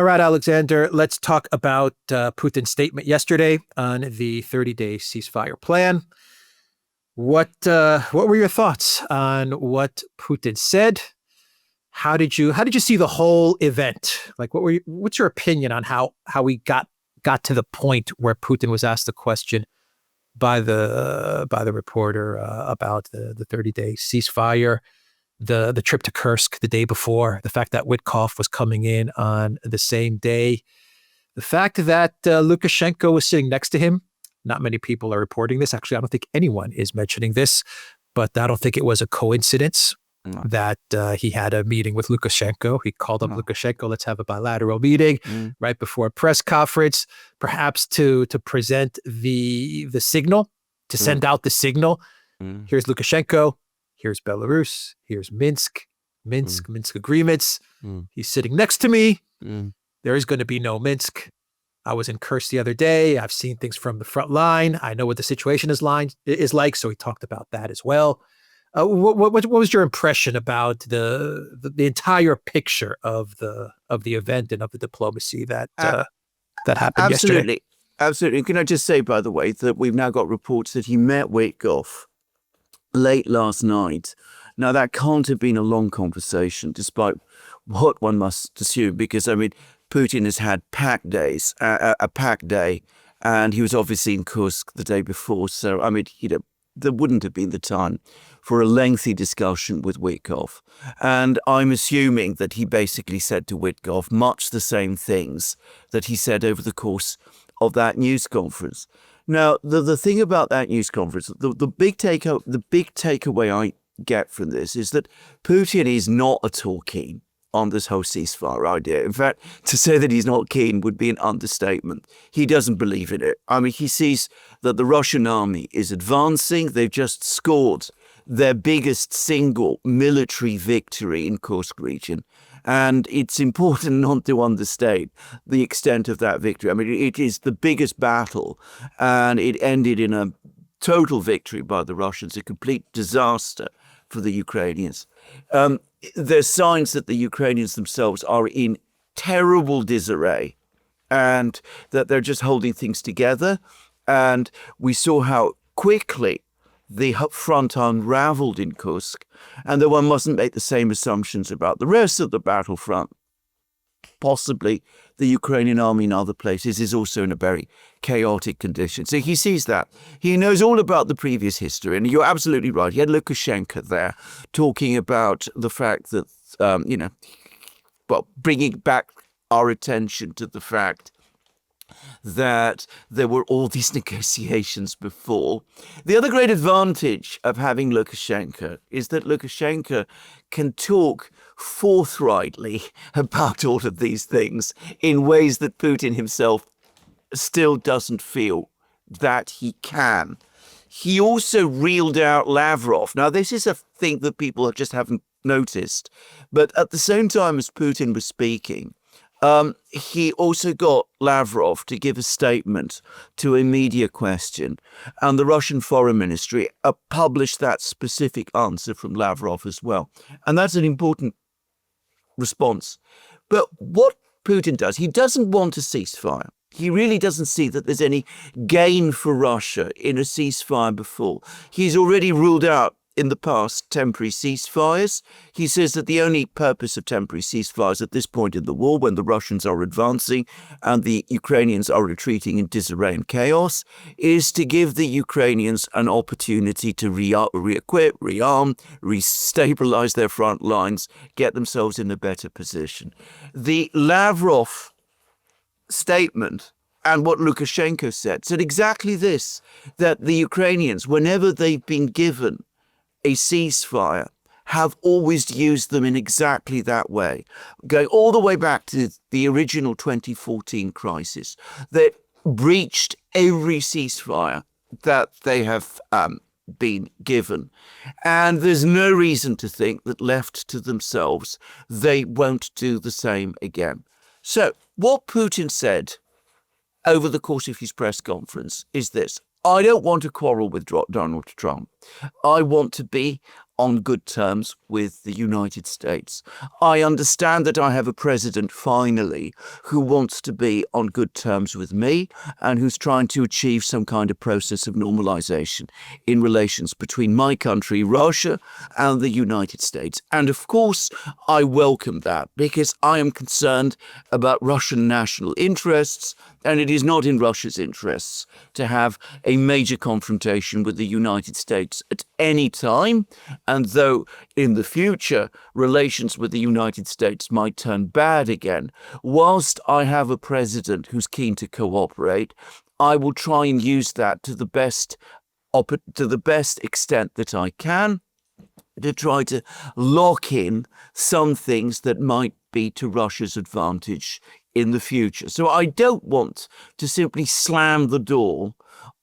All right, Alexander, let's talk about Putin's statement yesterday on the 30-day ceasefire plan. What were your thoughts on what Putin said? How did you see the whole event? Like, what's your opinion on how we got to the point where Putin was asked the question by the reporter about the 30-day ceasefire, the trip to Kursk the day before, the fact that Witkoff was coming in on the same day, the fact that Lukashenko was sitting next to him. Not many people are reporting this. Actually, I don't think anyone is mentioning this, but I don't think it was a coincidence that he had a meeting with Lukashenko. He called up Lukashenko, let's have a bilateral meeting right before a press conference, perhaps to present the signal, to send out the signal. Here's Lukashenko, here's Belarus, here's Minsk agreements. He's sitting next to me. There is going to be no Minsk. I was in Kursk the other day. I've seen things from the front line. I know what the situation is like. So he talked about that as well. What was your impression about the entire picture of the event and of the diplomacy that happened yesterday? Absolutely. Can I just say, by the way, that we've now got reports that he met Witkoff late last night. Now, that can't have been a long conversation, despite what one must assume, because, I mean, Putin has had packed days, a packed day, and he was obviously in Kursk the day before. So, I mean, there wouldn't have been the time for a lengthy discussion with Witkoff. And I'm assuming that he basically said to Witkoff much the same things that he said over the course of that news conference. Now, the thing about that news conference, the big takeaway I get from this is that Putin is not at all keen on this whole ceasefire idea. In fact, to say that he's not keen would be an understatement. He doesn't believe in it. I mean, he sees that the Russian army is advancing. They've just scored their biggest single military victory in Kursk region. And it's important not to understate the extent of that victory. I mean, it is the biggest battle, and it ended in a total victory by the Russians, a complete disaster for the Ukrainians. There's signs that the Ukrainians themselves are in terrible disarray and that they're just holding things together. And we saw how quickly the front unraveled in Kursk, and that one mustn't make the same assumptions about the rest of the battlefront. Possibly the Ukrainian army in other places is also in a very chaotic condition. So he sees that. He knows all about the previous history. And you're absolutely right. He had Lukashenko there talking about the fact that, bringing back our attention to the fact that there were all these negotiations before. The other great advantage of having Lukashenko is that Lukashenko can talk forthrightly about all of these things in ways that Putin himself still doesn't feel that he can. He also reeled out Lavrov. Now, this is a thing that people just haven't noticed, but at the same time as Putin was speaking, he also got Lavrov to give a statement to a media question, and the Russian Foreign Ministry published that specific answer from Lavrov as well. And that's an important response. But what Putin does, he doesn't want a ceasefire. He really doesn't see that there's any gain for Russia in a ceasefire before. He's already ruled out in the past temporary ceasefires. He says that the only purpose of temporary ceasefires at this point in the war, when the Russians are advancing and the Ukrainians are retreating in disarray and chaos, is to give the Ukrainians an opportunity to re-equip, rearm, restabilize their front lines, get themselves in a better position. The Lavrov statement and what Lukashenko said exactly this, that the Ukrainians, whenever they've been given a ceasefire, have always used them in exactly that way, going all the way back to the original 2014 crisis, that breached every ceasefire that they have been given. And there's no reason to think that left to themselves, they won't do the same again. So what Putin said over the course of his press conference is this: I don't want to quarrel with Donald Trump. I want to be on good terms with the United States. I understand that I have a president, finally, who wants to be on good terms with me and who's trying to achieve some kind of process of normalization in relations between my country, Russia, and the United States. And of course, I welcome that because I am concerned about Russian national interests, and it is not in Russia's interests to have a major confrontation with the United States at any time. And though in the future relations with the United States might turn bad again, whilst I have a president who's keen to cooperate, I will try and use that to the best extent that I can, to try to lock in some things that might be to Russia's advantage in the future. So I don't want to simply slam the door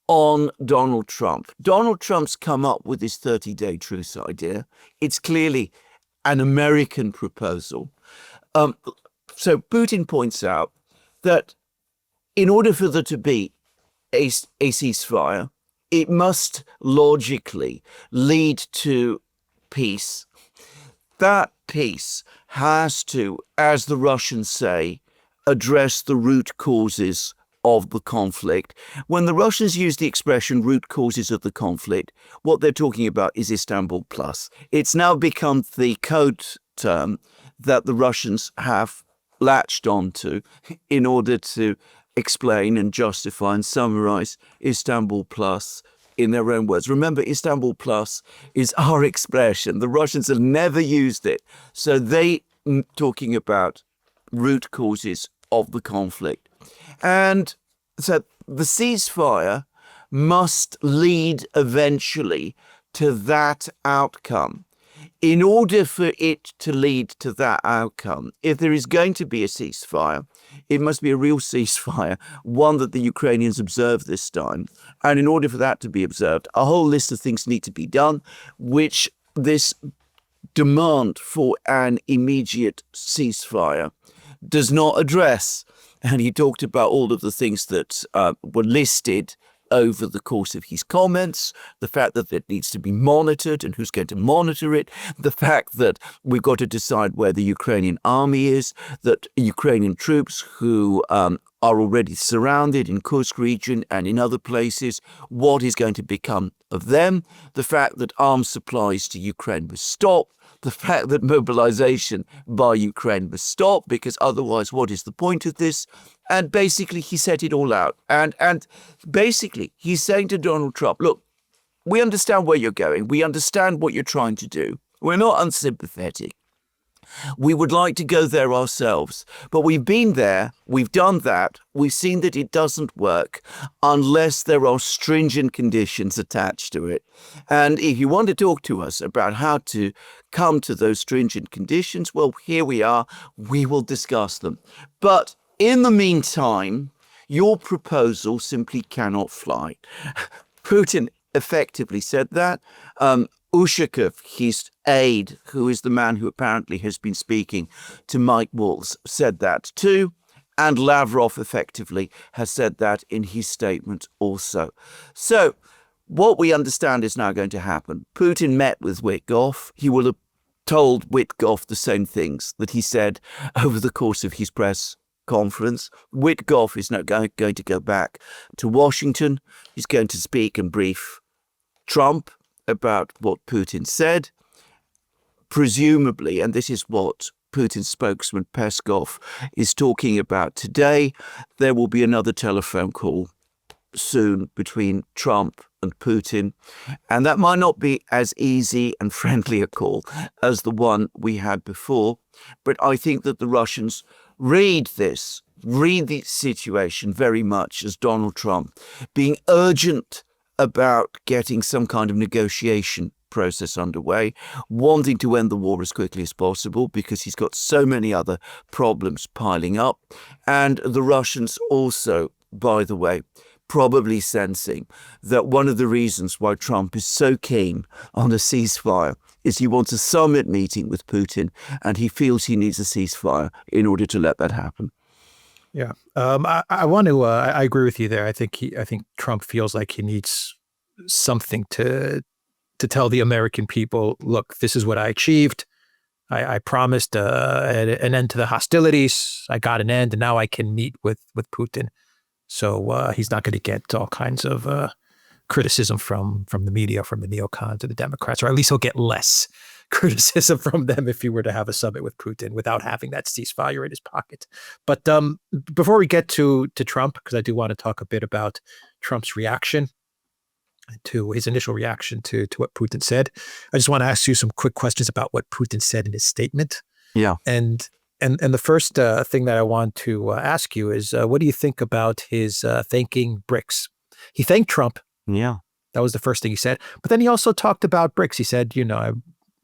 on Donald Trump. Donald Trump's come up with this 30-day truce idea. It's clearly an American proposal. So Putin points out that in order for there to be a ceasefire, it must logically lead to peace. That peace has to, as the Russians say, address the root causes of the conflict. When the Russians use the expression root causes of the conflict, what they're talking about is Istanbul Plus. It's now become the code term that the Russians have latched onto in order to explain and justify and summarize Istanbul Plus in their own words. Remember, Istanbul Plus is our expression. The Russians have never used it. So they talking about root causes of the conflict. And so the ceasefire must lead eventually to that outcome. In order for it to lead to that outcome, if there is going to be a ceasefire, it must be a real ceasefire, one that the Ukrainians observe this time. And in order for that to be observed, a whole list of things need to be done, which this demand for an immediate ceasefire does not address. And he talked about all of the things that were listed over the course of his comments, the fact that it needs to be monitored and who's going to monitor it, the fact that we've got to decide where the Ukrainian army is, that Ukrainian troops who are already surrounded in Kursk region and in other places, what is going to become of them, the fact that arms supplies to Ukraine must stop, the fact that mobilization by Ukraine must stop, because otherwise what is the point of this? And basically he set it all out. And basically he's saying to Donald Trump, look, we understand where you're going. We understand what you're trying to do. We're not unsympathetic. We would like to go there ourselves, but we've been there, we've done that, we've seen that it doesn't work unless there are stringent conditions attached to it. And if you want to talk to us about how to come to those stringent conditions, well, here we are, we will discuss them. But in the meantime, your proposal simply cannot fly. Putin effectively said that. Ushakov, his aide, who is the man who apparently has been speaking to Mike Waltz, said that too. And Lavrov effectively has said that in his statement also. So what we understand is now going to happen. Putin met with Witkoff. He will have told Witkoff the same things that he said over the course of his press conference. Witkoff is now going to go back to Washington. He's going to speak and brief Trump about what Putin said. Presumably, and this is what Putin's spokesman Peskov is talking about today, there will be another telephone call soon between Trump and Putin. And that might not be as easy and friendly a call as the one we had before. But I think that the Russians read the situation very much as Donald Trump being urgent about getting some kind of negotiation process underway, wanting to end the war as quickly as possible because he's got so many other problems piling up. And the Russians also, by the way, probably sensing that one of the reasons why Trump is so keen on a ceasefire is he wants a summit meeting with Putin, and he feels he needs a ceasefire in order to let that happen. Yeah, I want to. I agree with you there. I think Trump feels like he needs something to to tell the American people, look, this is what I achieved. I promised an end to the hostilities. I got an end, and now I can meet with Putin. So he's not going to get all kinds of criticism from the media, from the neocons or the Democrats, or at least he'll get less criticism from them if he were to have a summit with Putin without having that ceasefire in his pocket. But before we get to Trump, because I do want to talk a bit about Trump's reaction to his initial reaction to what Putin said, I just want to ask you some quick questions about what Putin said in his statement. Yeah. And the first thing that I want to ask you is, what do you think about his thanking BRICS? He thanked Trump. Yeah. That was the first thing he said. But then he also talked about BRICS. He said,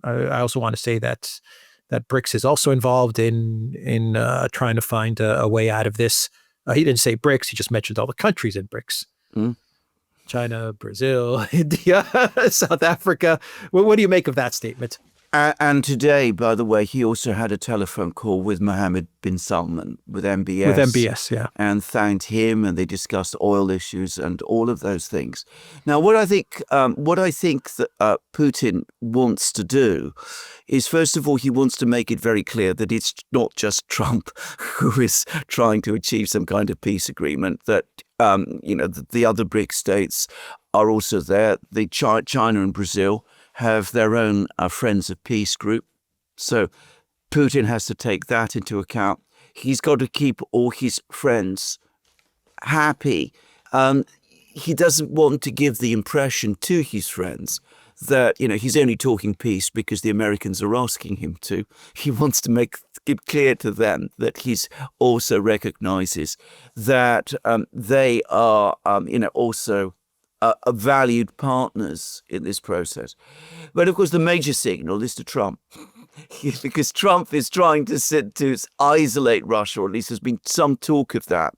I also want to say that BRICS is also involved in trying to find a way out of this. He didn't say BRICS. He just mentioned all the countries in BRICS. Mm. China, Brazil, India, South Africa. What do you make of that statement? And today, by the way, he also had a telephone call with Mohammed bin Salman, with MBS. With MBS, yeah. And thanked him, and they discussed oil issues and all of those things. Now, what I think that Putin wants to do is, first of all, he wants to make it very clear that it's not just Trump who is trying to achieve some kind of peace agreement, that, the other BRICS states are also there. China and Brazil have their own Friends of Peace group. So Putin has to take that into account. He's got to keep all his friends happy. He doesn't want to give the impression to his friends that, he's only talking peace because the Americans are asking him to. He wants to make it clear to them that he's also recognizes that they are, also valued partners in this process. But of course, the major signal is to Trump, because Trump is trying to isolate Russia, or at least there's been some talk of that.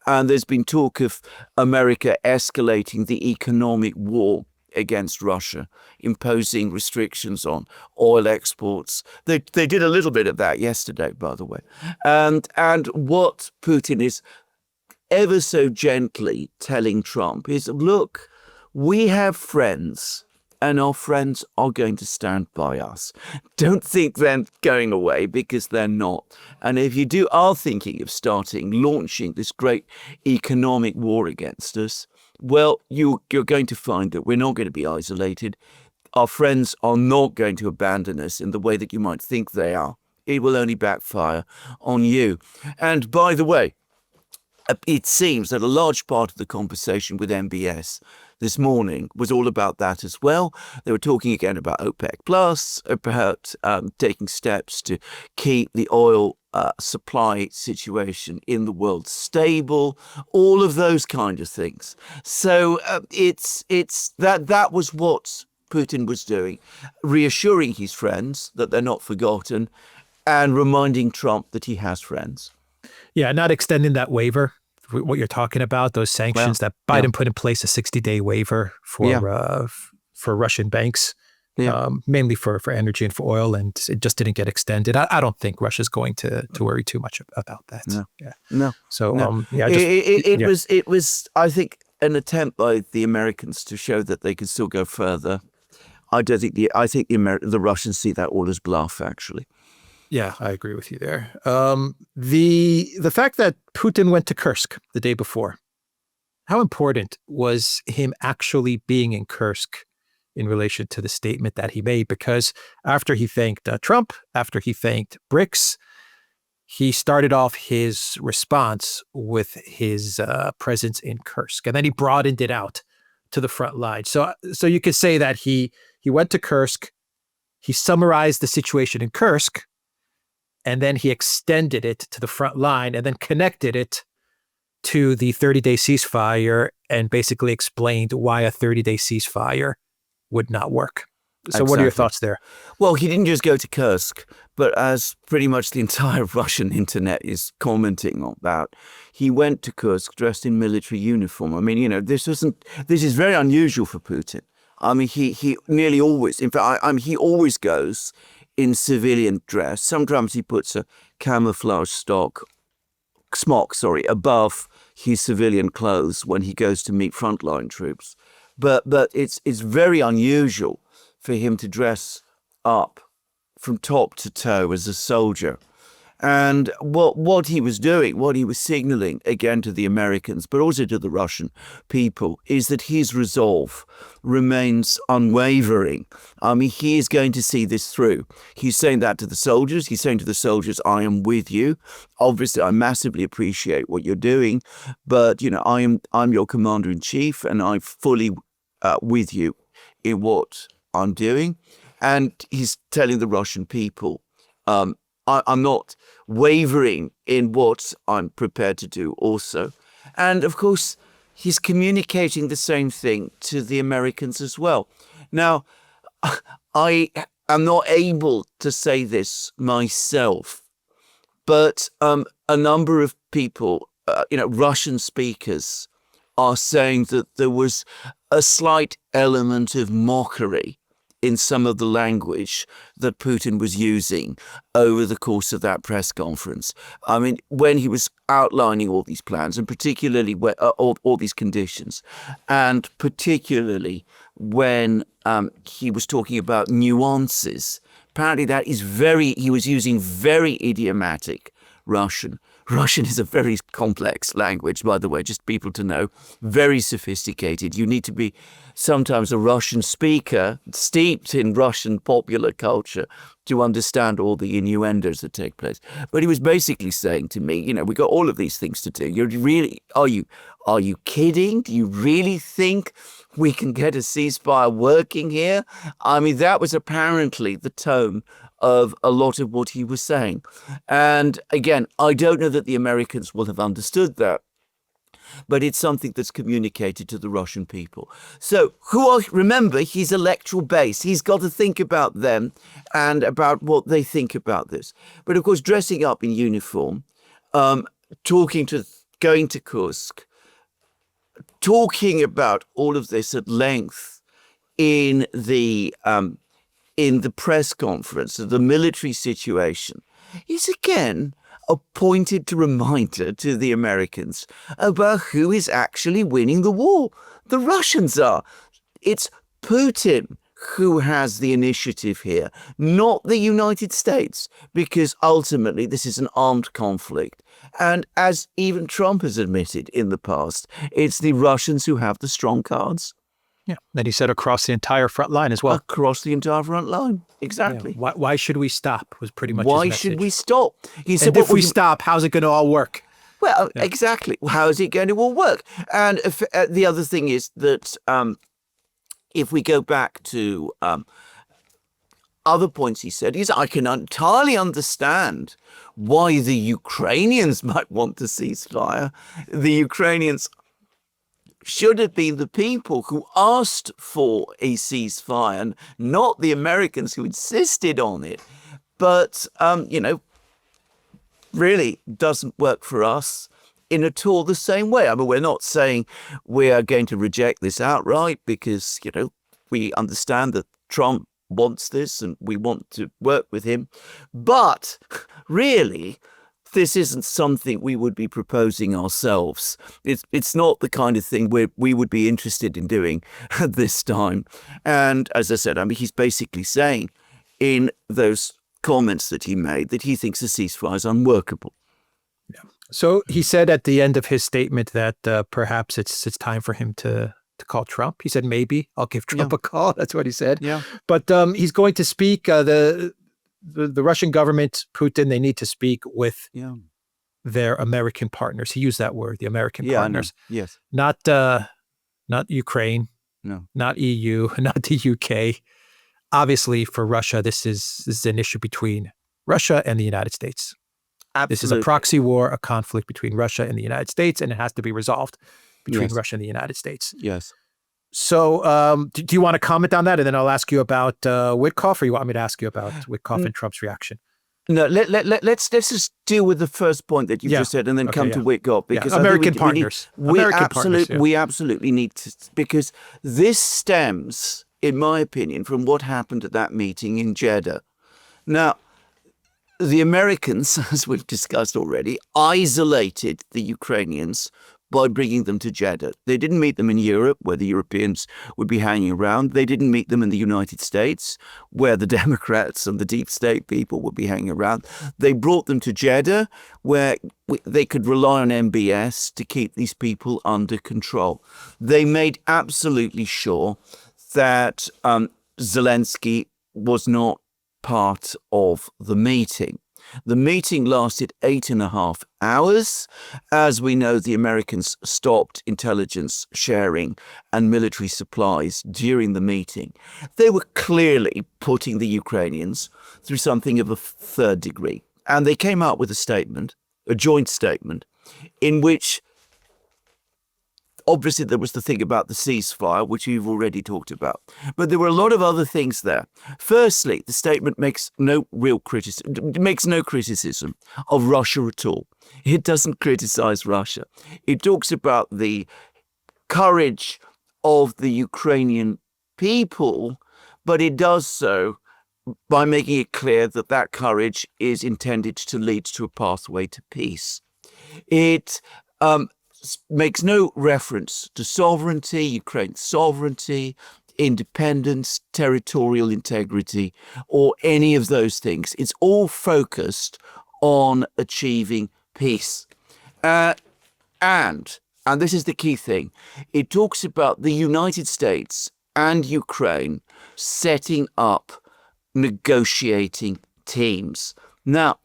And there's been talk of America escalating the economic war against Russia, imposing restrictions on oil exports. They did a little bit of that yesterday, by the way. And what Putin is ever so gently telling Trump is, look, we have friends, and our friends are going to stand by us. Don't think they're going away, because they're not. And if you are thinking of launching this great economic war against us, well, you're going to find that we're not going to be isolated. Our friends are not going to abandon us in the way that you might think they are. It will only backfire on you. And by the way, it seems that a large part of the conversation with MBS this morning was all about that as well. They were talking again about OPEC Plus, about taking steps to keep the oil supply situation in the world stable, all of those kind of things. So it's that was what Putin was doing, reassuring his friends that they're not forgotten, and reminding Trump that he has friends. Yeah, not extending that waiver, what you're talking about, those sanctions that Biden put in place, a 60-day waiver for Russian banks, mainly for energy and for oil, and it just didn't get extended. I don't think Russia's going to worry too much about that. No. Yeah. No. So no. It was, I think, an attempt by the Americans to show that they could still go further. I think the Russians see that all as bluff, actually. Yeah, I agree with you there. The fact that Putin went to Kursk the day before, how important was him actually being in Kursk in relation to the statement that he made? Because after he thanked Trump, after he thanked BRICS, he started off his response with his presence in Kursk, and then he broadened it out to the front line. So you could say that he went to Kursk, he summarized the situation in Kursk, and then he extended it to the front line and then connected it to the 30-day ceasefire and basically explained why a 30-day ceasefire would not work. So What are your thoughts there? Well, he didn't just go to Kursk, but as pretty much the entire Russian internet is commenting on that, he went to Kursk dressed in military uniform. I mean, this is very unusual for Putin. I mean, he nearly always, in fact, he always goes in civilian dress. Sometimes he puts a camouflage smock above his civilian clothes when he goes to meet frontline troops. But it's very unusual for him to dress up from top to toe as a soldier. And what he was doing, what he was signaling, again to the Americans, but also to the Russian people, is that his resolve remains unwavering. I mean, he is going to see this through. He's saying that to the soldiers. He's saying to the soldiers, I am with you. Obviously, I massively appreciate what you're doing, but, you know, I'm your commander-in-chief, and I'm fully with you in what I'm doing. And he's telling the Russian people, I'm not wavering in what I'm prepared to do also. And of course, he's communicating the same thing to the Americans as well. Now, I am not able to say this myself, but a number of people, Russian speakers, are saying that there was a slight element of mockery in some of the language that Putin was using over the course of that press conference. I mean, when he was outlining all these plans, and particularly all these conditions, and particularly when he was talking about nuances, apparently he was using very idiomatic Russian. Russian is a very complex language, by the way, just people to know, very sophisticated. You need to be sometimes a Russian speaker steeped in Russian popular culture to understand all the innuendos that take place. But he was basically saying to me, we got all of these things to do. Are you kidding? Do you really think we can get a ceasefire working here? I mean, that was apparently the tone of a lot of what he was saying. And again, I don't know that the Americans will have understood that, but it's something that's communicated to the Russian people. So remember, he's electoral base. He's got to think about them and about what they think about this. But of course, dressing up in uniform, going to Kursk, talking about all of this at length in the press conference of the military situation is again a pointed reminder to the Americans about who is actually winning the war. The Russians are. It's Putin who has the initiative here, not the United States, because ultimately this is an armed conflict. And as even Trump has admitted in the past, it's the Russians who have the strong cards. Yeah. Then he said across the entire front line as well. Across the entire front line. Exactly. Yeah. Why should we stop was pretty much Why his message. should we stop? He said, and if we stop, how's it going to all work? Well, exactly. How is it going to all work? And the other thing is that if we go back to other points he said, I can entirely understand why the Ukrainians might want to ceasefire. The Ukrainians should have been the people who asked for a ceasefire, and not the Americans who insisted on it. But, really doesn't work for us in at all the same way. I mean, we're not saying we are going to reject this outright because, we understand that Trump wants this and we want to work with him. But really, this isn't something we would be proposing ourselves. It's not the kind of thing we would be interested in doing at this time. And as I said, he's basically saying in those comments that he made that he thinks a ceasefire is unworkable. Yeah. So he said at the end of his statement that perhaps it's time for him to call Trump. He said, maybe I'll give Trump a call. That's what he said. Yeah. But he's going to speak. The Russian government, Putin, they need to speak with their American partners. He used that word, the American partners. Yes. Not Ukraine. No. Not EU. Not the UK. Obviously, for Russia, this is an issue between Russia and the United States. Absolutely. This is a proxy war, a conflict between Russia and the United States, and it has to be resolved between Russia and the United States. Yes. So do you want to comment on that? And then I'll ask you about Witkoff, or you want me to ask you about Witkoff and Trump's reaction? No, let's just deal with the first point that you just said and then come to Witkoff. Because American partners. We absolutely need to, because this stems, in my opinion, from what happened at that meeting in Jeddah. Now, the Americans, as we've discussed already, isolated the Ukrainians by bringing them to Jeddah. They didn't meet them in Europe, where the Europeans would be hanging around. They didn't meet them in the United States, where the Democrats and the deep state people would be hanging around. They brought them to Jeddah, where they could rely on MBS to keep these people under control. They made absolutely sure that Zelensky was not part of the meeting. The meeting lasted 8.5 hours. As we know, the Americans stopped intelligence sharing and military supplies during the meeting. They were clearly putting the Ukrainians through something of a third degree. And they came out with a statement, a joint statement, in which obviously there was the thing about the ceasefire, which we've already talked about. But there were a lot of other things there. Firstly, the statement makes no criticism of Russia at all. It doesn't criticize Russia. It talks about the courage of the Ukrainian people, but it does so by making it clear that that courage is intended to lead to a pathway to peace. It makes no reference to sovereignty, Ukraine's sovereignty, independence, territorial integrity, or any of those things. It's all focused on achieving peace. And this is the key thing, it talks about the United States and Ukraine setting up negotiating teams. Now,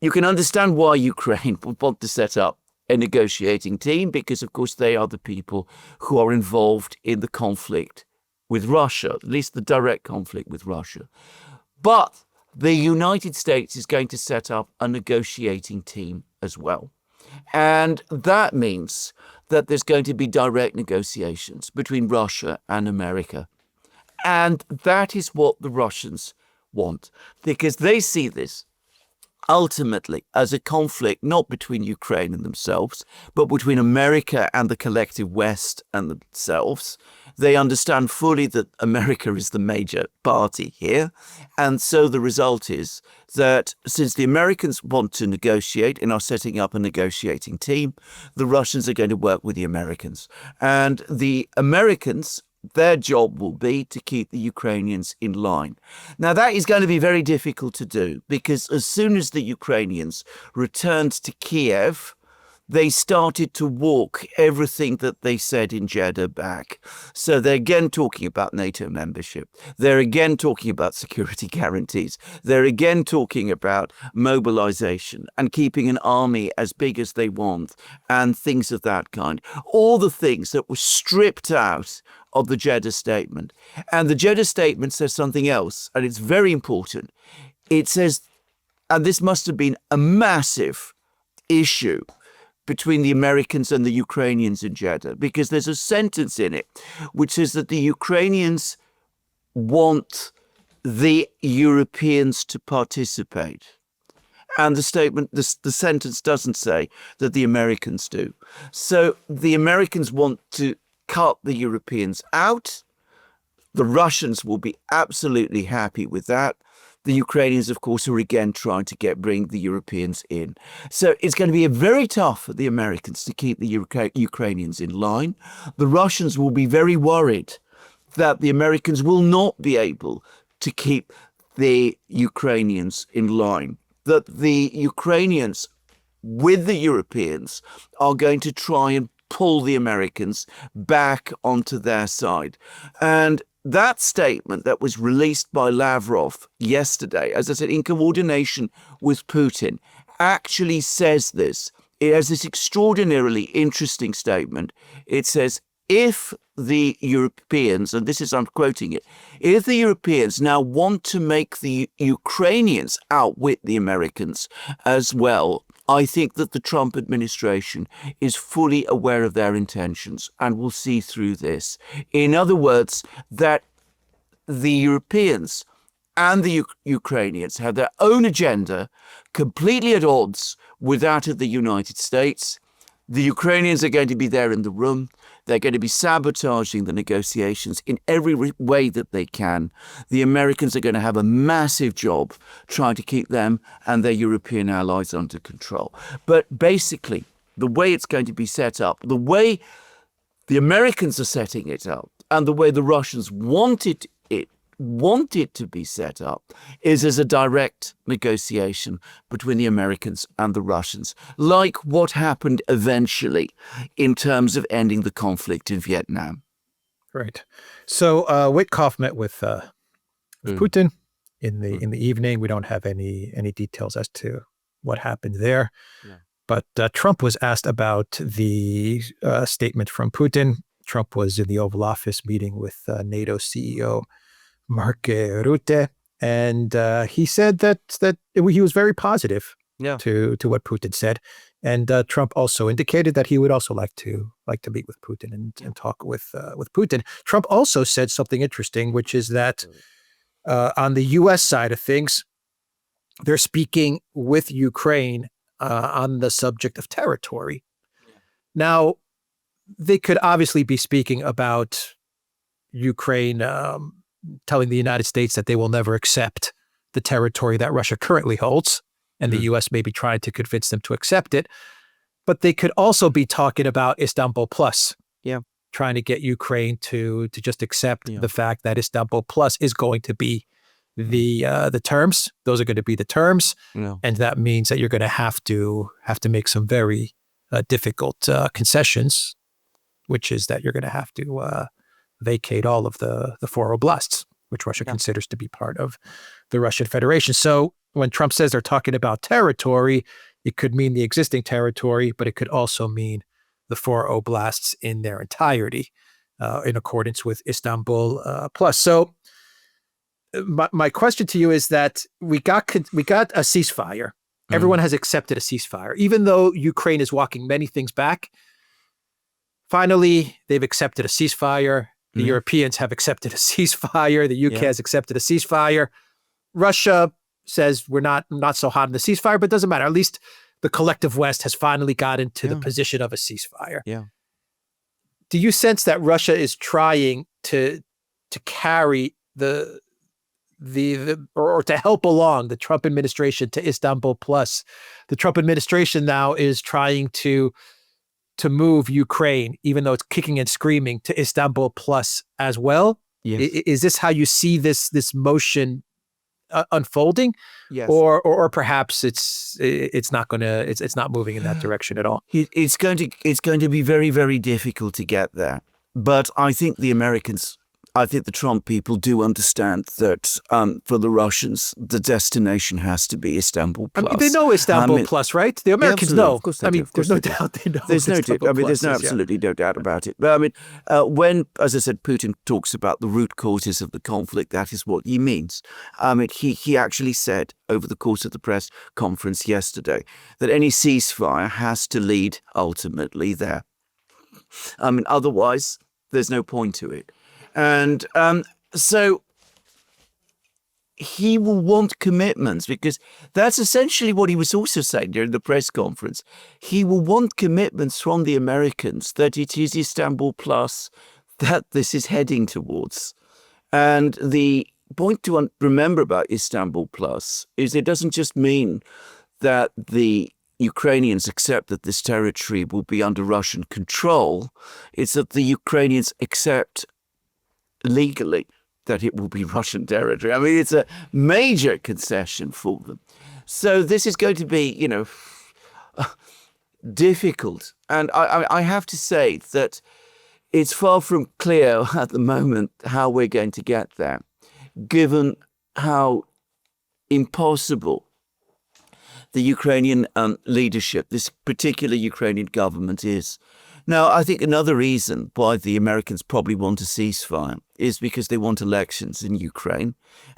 you can understand why Ukraine would want to set up a negotiating team, because of course they are the people who are involved in the conflict with Russia, at least the direct conflict with Russia. But the United States is going to set up a negotiating team as well. And that means that there's going to be direct negotiations between Russia and America. And that is what the Russians want, because they see this ultimately as a conflict not between Ukraine and themselves, but between America and the collective West and themselves. They understand fully that America is the major party here. And so the result is that since the Americans want to negotiate and are setting up a negotiating team, the Russians are going to work with the Americans. And the Americans, their job will be to keep the Ukrainians in line. Now, that is going to be very difficult to do, because as soon as the Ukrainians returned to Kiev, they started to walk everything that they said in Jeddah back. So they're again talking about NATO membership. They're again talking about security guarantees. They're again talking about mobilization and keeping an army as big as they want and things of that kind. All the things that were stripped out of the Jeddah statement. And the Jeddah statement says something else, and it's very important. It says, and this must have been a massive issue between the Americans and the Ukrainians in Jeddah, because there's a sentence in it which says that the Ukrainians want the Europeans to participate. And the statement, the sentence doesn't say that the Americans do. So the Americans want to cut the Europeans out. The Russians will be absolutely happy with that. The Ukrainians, of course, are again trying to bring the Europeans in. So it's going to be very tough for the Americans to keep the Ukrainians in line. The Russians will be very worried that the Americans will not be able to keep the Ukrainians in line, that the Ukrainians with the Europeans are going to try and pull the Americans back onto their side. And that statement that was released by Lavrov yesterday, as I said, in coordination with Putin, actually says this. It has this extraordinarily interesting statement. It says, if the Europeans, and this is, I'm quoting it, if the Europeans now want to make the Ukrainians outwit the Americans as well, I think that the Trump administration is fully aware of their intentions and will see through this. In other words, that the Europeans and the Ukrainians have their own agenda completely at odds with that of the United States. The Ukrainians are going to be there in the room. They're going to be sabotaging the negotiations in every way that they can. The Americans are going to have a massive job trying to keep them and their European allies under control. But basically, the way it's going to be set up, the way the Americans are setting it up, and the way the Russians want it to be set up is as a direct negotiation between the Americans and the Russians, like what happened eventually in terms of ending the conflict in Vietnam. Right. So Witkoff met with Putin in the evening. We don't have any details as to what happened there. Yeah. But Trump was asked about the statement from Putin. Trump was in the Oval Office meeting with NATO CEO Mark Rutte, and he said that he was very positive to what Putin said. And Trump also indicated that he would also like to meet with Putin and talk with Putin. Trump also said something interesting, which is that on the U.S. side of things, they're speaking with Ukraine on the subject of territory. Now, they could obviously be speaking about Ukraine telling the United States that they will never accept the territory that Russia currently holds, and the U.S. may be trying to convince them to accept it. But they could also be talking about Istanbul Plus, trying to get Ukraine to just accept the fact that Istanbul Plus is going to be the terms. Those are going to be the terms, and that means that you're going to have to make some very difficult concessions, which is that you're going to have to vacate all of the 4 oblasts, which Russia considers to be part of the Russian Federation. So when Trump says they're talking about territory, it could mean the existing territory, but it could also mean the 4 oblasts in their entirety, in accordance with Istanbul Plus. So my question to you is that we got a ceasefire. Everyone has accepted a ceasefire, even though Ukraine is walking many things back. Finally, they've accepted a ceasefire. The Europeans have accepted a ceasefire. The UK has accepted a ceasefire. Russia says we're not so hot on the ceasefire, but it doesn't matter. At least the collective West has finally got into the position of a ceasefire. Yeah. Do you sense that Russia is trying to carry or to help along the Trump administration to Istanbul Plus? The Trump administration now is trying to move Ukraine, even though it's kicking and screaming, to Istanbul Plus as well. Yes. Is this how you see this motion unfolding? Yes. Or perhaps it's not moving in that direction at all. It's going to be very, very difficult to get there. But I think the Trump people do understand that for the Russians, the destination has to be Istanbul Plus. I mean, they know Istanbul Plus, right? The Americans know. Of course, there's no doubt they know. There's absolutely no doubt about it. But I mean, when, as I said, Putin talks about the root causes of the conflict, that is what he means. I mean, he actually said over the course of the press conference yesterday that any ceasefire has to lead ultimately there. I mean, otherwise, there's no point to it. And so he will want commitments, because that's essentially what he was also saying during the press conference. He will want commitments from the Americans that it is Istanbul Plus that this is heading towards. And the point to remember about Istanbul Plus is it doesn't just mean that the Ukrainians accept that this territory will be under Russian control. It's that the Ukrainians accept legally that it will be Russian territory. I mean, it's a major concession for them. So this is going to be, difficult. And I have to say that it's far from clear at the moment how we're going to get there, given how impossible the Ukrainian leadership, this particular Ukrainian government, is. Now, I think another reason why the Americans probably want a ceasefire is because they want elections in Ukraine,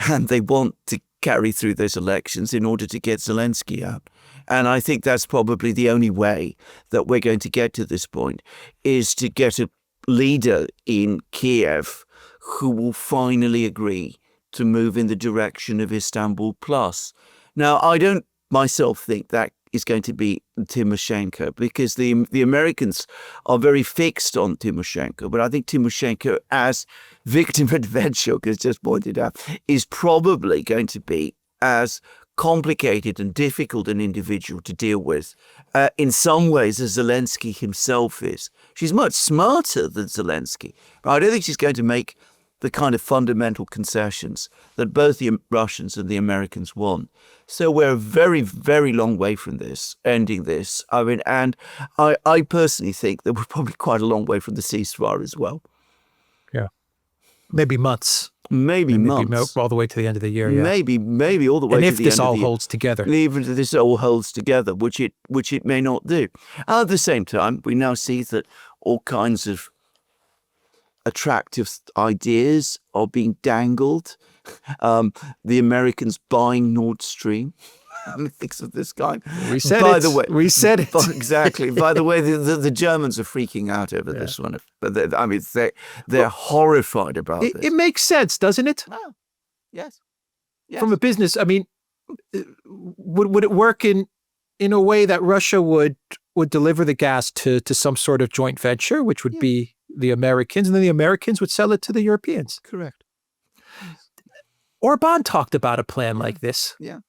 and they want to carry through those elections in order to get Zelensky out. And I think that's probably the only way that we're going to get to this point, is to get a leader in Kiev who will finally agree to move in the direction of Istanbul Plus. Now, I don't myself think that is going to be Tymoshenko, because the Americans are very fixed on Tymoshenko. But I think Tymoshenko, as Viktor Medvedchuk has just pointed out, is probably going to be as complicated and difficult an individual to deal with. In some ways, as Zelensky himself is. She's much smarter than Zelensky. But I don't think she's going to make the kind of fundamental concessions that both the Russians and the Americans want. So we're a very, very long way from this, ending this. I mean, and I personally think that we're probably quite a long way from the ceasefire as well. Yeah. Maybe months. Maybe months. All the way to the end of the year, yeah. Maybe all the way to the end of the year. And if this all holds together. Even if this all holds together, which it may not do. At the same time, we now see that all kinds of attractive ideas are being dangled. The Americans buying Nord Stream. Thinks of this guy. We said it. We said it. Exactly. By the way, the Germans are freaking out over this one. But they're horrified about this. It makes sense, doesn't it? Oh, yes. From a business, I mean, would it work in a way that Russia would deliver the gas to some sort of joint venture, which would be the Americans, and then the Americans would sell it to the Europeans? Correct. Orban talked about a plan like this. Yeah.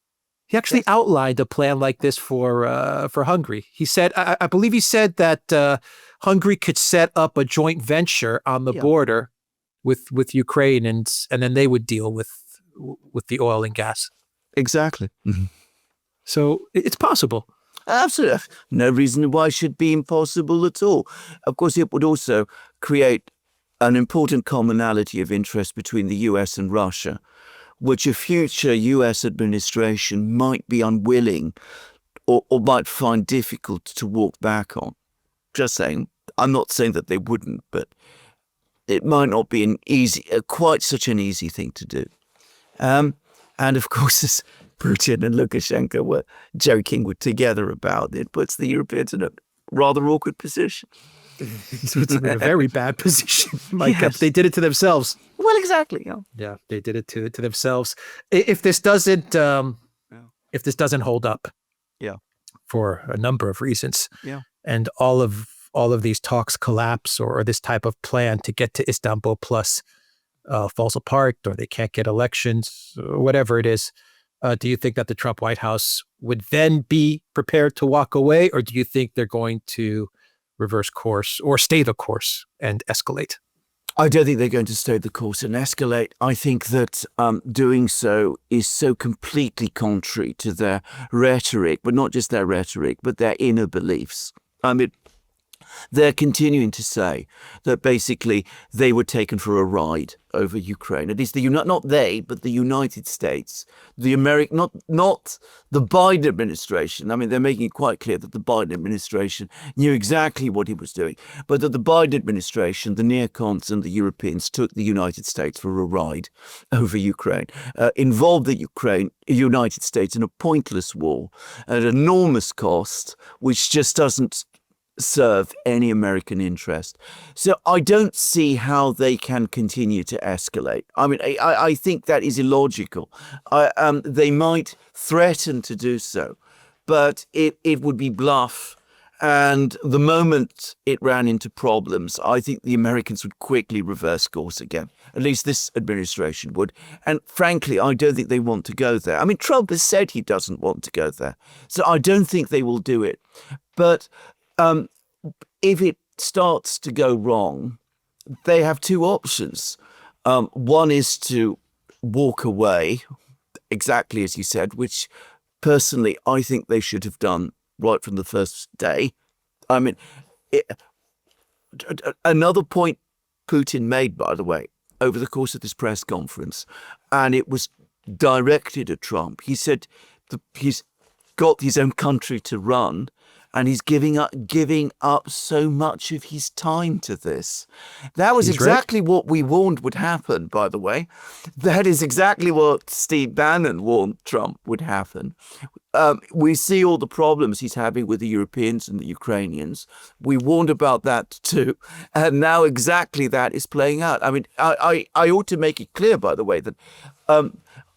He actually outlined a plan like this for Hungary. He said, I believe he said that Hungary could set up a joint venture on the border with Ukraine, and then they would deal with the oil and gas. Exactly. Mm-hmm. So it's possible. Absolutely. No reason why it should be impossible at all. Of course, it would also create an important commonality of interest between the US and Russia, which a future US administration might be unwilling or might find difficult to walk back on. Just saying. I'm not saying that they wouldn't, but it might not be quite such an easy thing to do. And of course, as Putin and Lukashenko were joking together about it, puts the Europeans in a rather awkward position. It's in a very bad position. They did it to themselves. Well, exactly. Yeah, they did it to themselves. If this doesn't, hold up, for a number of reasons, and all of these talks collapse, or this type of plan to get to Istanbul Plus falls apart, or they can't get elections, or whatever it is, do you think that the Trump White House would then be prepared to walk away, or do you think they're going to reverse course or stay the course and escalate? I don't think they're going to stay the course and escalate. I think that doing so is so completely contrary to their rhetoric, but not just their rhetoric, but their inner beliefs. I mean, they're continuing to say that basically they were taken for a ride over Ukraine. It is not they, but the United States, the not the Biden administration. I mean, they're making it quite clear that the Biden administration knew exactly what he was doing, but that the Biden administration, the neocons and the Europeans took the United States for a ride over Ukraine, involved the United States in a pointless war at enormous cost, which just doesn't serve any American interest. So I don't see how they can continue to escalate. I mean, I think that is illogical. They might threaten to do so, but it would be bluff. And the moment it ran into problems, I think the Americans would quickly reverse course again. At least this administration would. And frankly, I don't think they want to go there. I mean, Trump has said he doesn't want to go there. So I don't think they will do it. But if it starts to go wrong, they have two options. One is to walk away, exactly as you said, which personally I think they should have done right from the first day. I mean, another point Putin made, by the way, over the course of this press conference, and it was directed at Trump. He said he's got his own country to run, and he's giving up so much of his time to this. That was exactly what we warned would happen, by the way. That is exactly what Steve Bannon warned Trump would happen. We see all the problems he's having with the Europeans and the Ukrainians. We warned about that too. And now exactly that is playing out. I mean, I ought to make it clear, by the way, that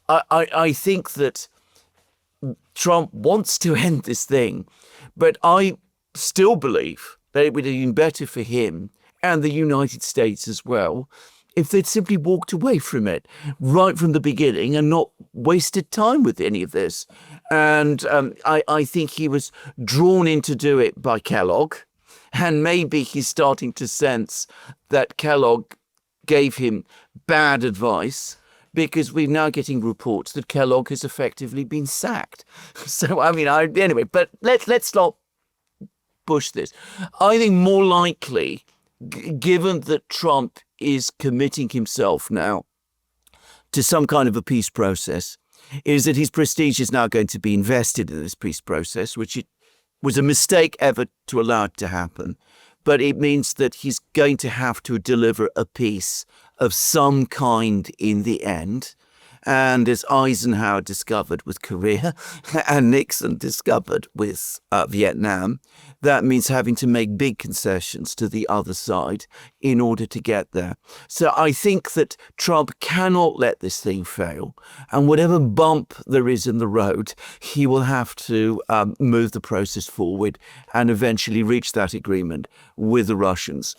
I think that Trump wants to end this thing, but I still believe that it would have been better for him and the United States as well if they'd simply walked away from it right from the beginning and not wasted time with any of this. And I think he was drawn in to do it by Kellogg. And maybe he's starting to sense that Kellogg gave him bad advice, because we're now getting reports that Kellogg has effectively been sacked. So, I mean, anyway, but let's not push this. I think more likely, given that Trump is committing himself now to some kind of a peace process, is that his prestige is now going to be invested in this peace process, which it was a mistake ever to allow it to happen. But it means that he's going to have to deliver a peace of some kind in the end. And as Eisenhower discovered with Korea and Nixon discovered with Vietnam, that means having to make big concessions to the other side in order to get there. So I think that Trump cannot let this thing fail. And whatever bump there is in the road, he will have to move the process forward and eventually reach that agreement with the Russians,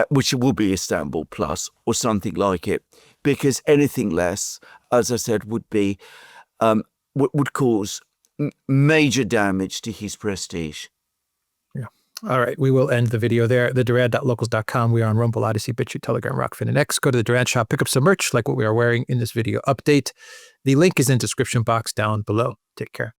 which will be Istanbul Plus or something like it. Because anything less, as I said, would be would cause major damage to his prestige. Yeah. All right. We will end the video there. The Duran.locals.com. We are on Rumble, Odyssey, BitChute, Telegram, Rockfin, and X. Go to the Duran shop, pick up some merch like what we are wearing in this video update. The link is in the description box down below. Take care.